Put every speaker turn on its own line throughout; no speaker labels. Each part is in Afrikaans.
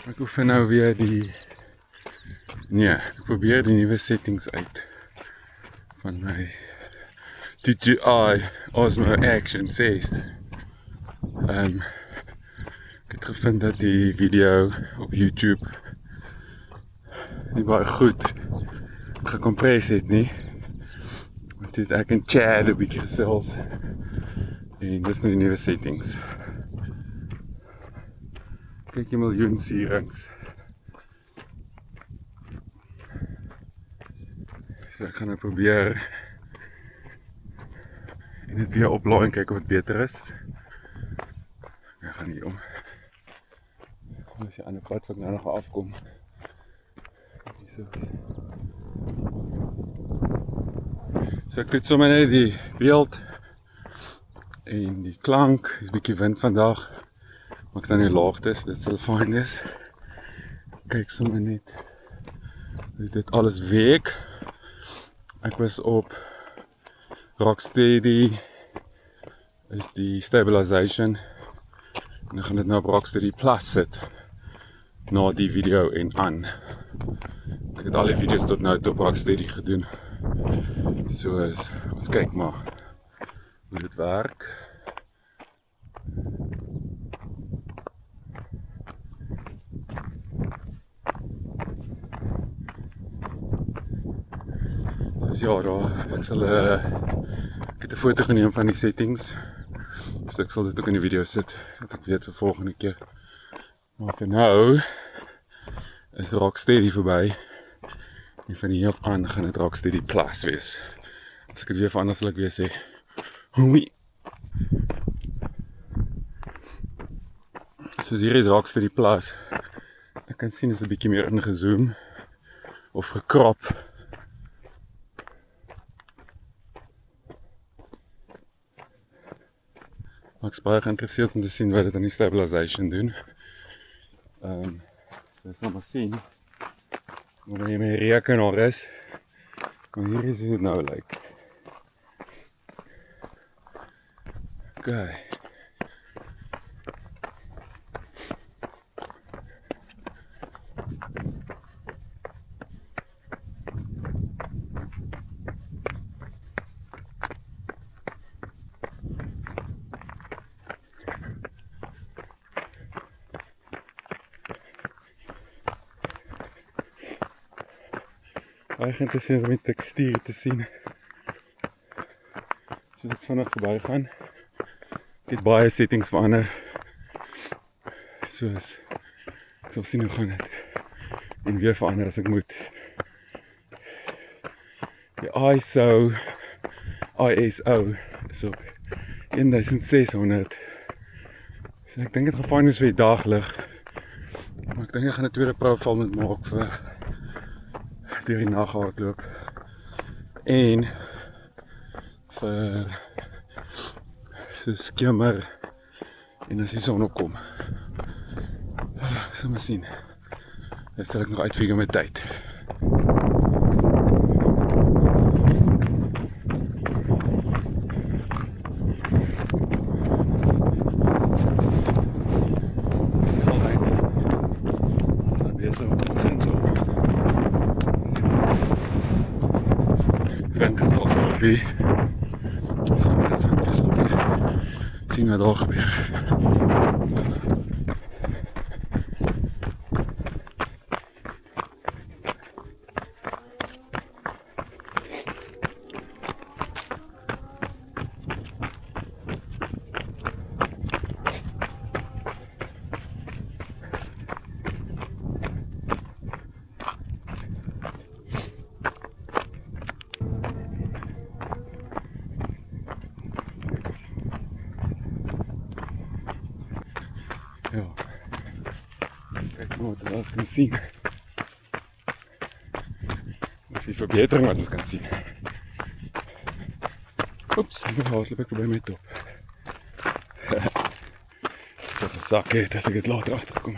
Ek oefen nou weer ek probeer die nuwe settings uit van my DJI Osmo Action 6. Ek het gevind dat die video op YouTube nie baie goed gekompres het nie. Toe het ek en Chad 'n bietjie gesels en dis nou die nuwe settings. Kyk jy miljoen sierings. So ek gaan nou probeer en dit weer oplaai en kyk of het beter is. Ek gaan hier om. As jy aan die pad wat nou nog afkom. So ek doet sommer net die beeld en die klank. Is 'n bietjie wind vandag. Maar ek staan in die laagtes, dit sal fyn wees. Kyk sommer net hoe dit alles werk. Ek was op Rocksteady is die stabilization en ek gaan dit nou op Rocksteady Plus sit na die video en aan. Ek het al die video's tot nou op Rocksteady gedoen. So is, ons kyk maar hoe dit werk. Dus ja, daar, ek het 'n foto geneem van die settings. So ek sal dit ook in die video sit, dat ek weet vir volgende keer. Maar vir nou is Rocksteady verby. En van hier af aan gaan dit Rocksteady Plus wees. As ek dit weer verander sal ek weer sê, hoi. So hier is Rocksteady Plus. Ek kan sien is 'n bietjie meer ingezoom of gekrop. Maar ek is baie geïnteresseerd om te sien wat dit aan die stabilization doen. So ek sal maar sien wanneer jy my rekenaar is. Maar hier is hoe dit nou lyk. Okay. Baie geïnteresseerd om die tekstuur te sien. So dit vinnig verby gaan. Ek het baie settings verander. Soos ek sal sien hoe gaan dit. En weer verander as ek moet. Die ISO is op 1600. So ek dink dit gaan fyn is vir die daglig. Maar ek dink ek gaan 'n tweede profiel moet maak vir deur die nag hardloop en vir so skimmer en as die son opkom. Sal maar sien. Dit sal ek nog uitfigure met tyd. Wind is al so veel. Het is interessant wees om te sien wat daar gebeur. Ja, kijk maar wat we alles kan zien. Of die verbetering wat we kan zien. Oeps, nu hardloop ik voorbij mijn top. Dat een zak heeft als ik het later achterkom.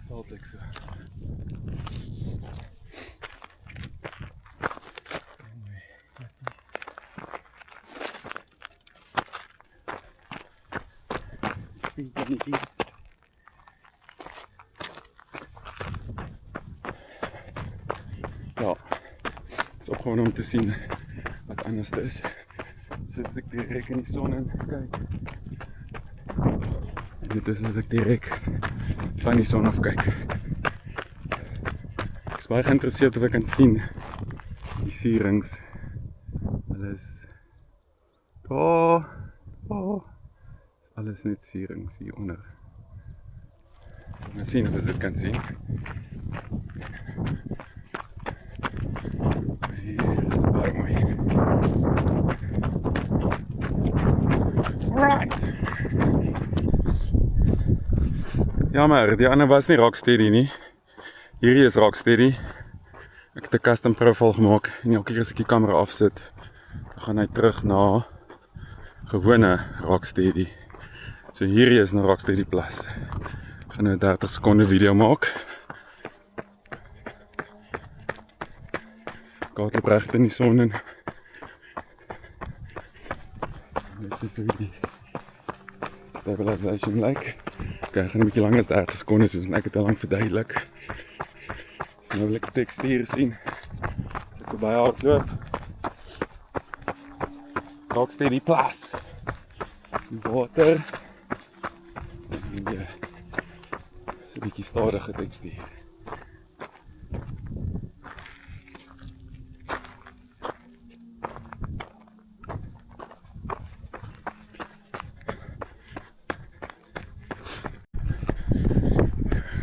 Altijd zo. Mooi. mannetjies. Ja, is opgewonde om te sien wat anders is. Dus as ek direk in die son in kyk. En dit is as ek direk van die son af kyk. Ek is baie geïnteresseerd of ek kan sien die sierings. Hulle is alles net sierings hieronder. So gaan sien of ons dit kan sien. Hier is het baie mooi. Alright. Jammer, die ander was nie Rocksteady nie. Hierdie is Rocksteady. Ek het 'n custom profile gemaak en elke keer as ek die kamera afsit, dan gaan hy terug na gewone Rocksteady. So hierdie is nou Rocksteady Plus. Ek gaan nou 'n 30 sekonde video maak. Ek hardloop reg in die son in. Dit is die stabilisation like. Ok, ek gaan 'n bietjie langer as 30 sekonde, soos ek het al lank verduidelik. So nou wil ek tekstuur sien. As ek verby hardloop. Rocksteady Plus. Die water. En ja, so 'n bietjie stadige tekstuur.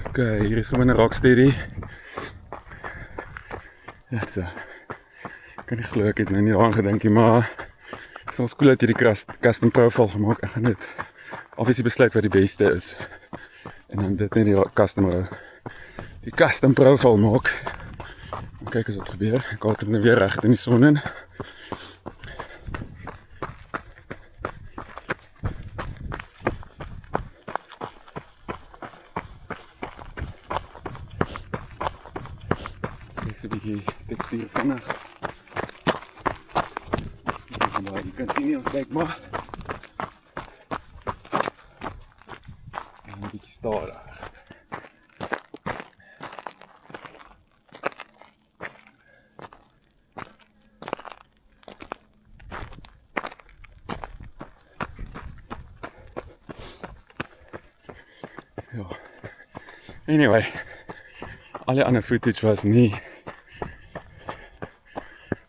Ok, hier is gewoon 'n Rocksteady. Ja, so. Ek kan nie glo ek het nou nie daaraan gedink nie, maar het is ons cool dat jy die custom profile gemaak. Ek gaan dit obviously besluit wat die beste is. En dan dit net die custom profile maak. En kyk eens wat gebeur. Ek haal dit nou weer recht in die son in. Kyk so 'n bietjie tekstuur vinnig. Jy kan sien nie, ons kyk maar. En 'n bietjie stadig. Ja. Anyway, al die ander footage was nie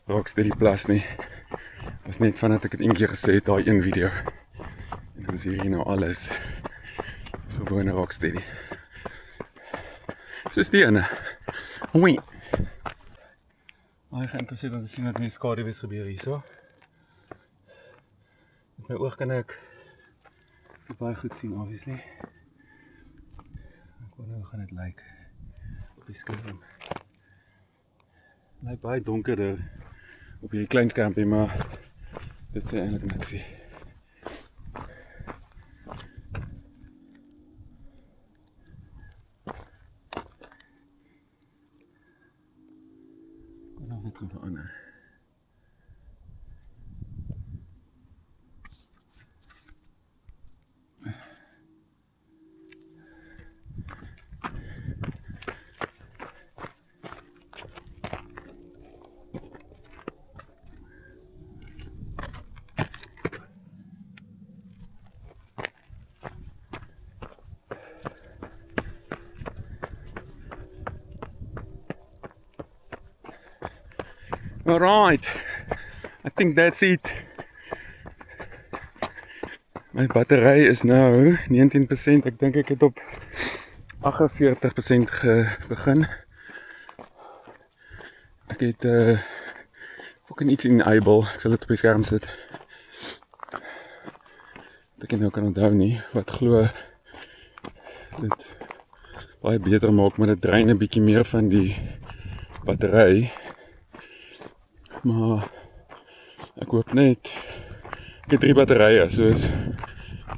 Rocksteady Plus nie. Was net vandat ek het een keer gesê het, daai een video. En dan is hier nou alles gewone Rocksteady. Soos die ene. Oei. Baie geïnteresseerd om te sien wat met die skaduwees gebeur hierso. Met my oog kan ek dit baie goed sien, obviously. Ek wonder hoe gaan dit lyk op die skerm. Lyk baie donkerder op hierdie klein skermpie, maar dit sê eintlik niks nie. En dan wat gaan verander. Alright, I think that's it. My battery is nou 19%, ek dink ek het op 48% begin. Ek het fucking iets enable, ek sal dit op die skerm sit. Dat ek nou kan onthou nie, wat glo dit baie beter maak, maar dit drein 'n bietjie meer van die battery. Maar ek hoop net, ek het 3 batterye, soos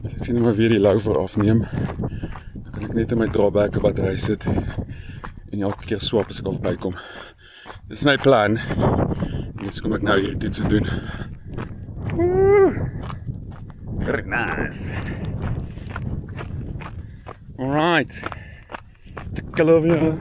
as ek sien maar weer die louver afneem, dan kan ek net in my drawback 'n battery sit en elke keer swap as ek al bykom. Dis my plan. En dus kom ek nou hier dit te doen. Very nice. Alright. De Columbia.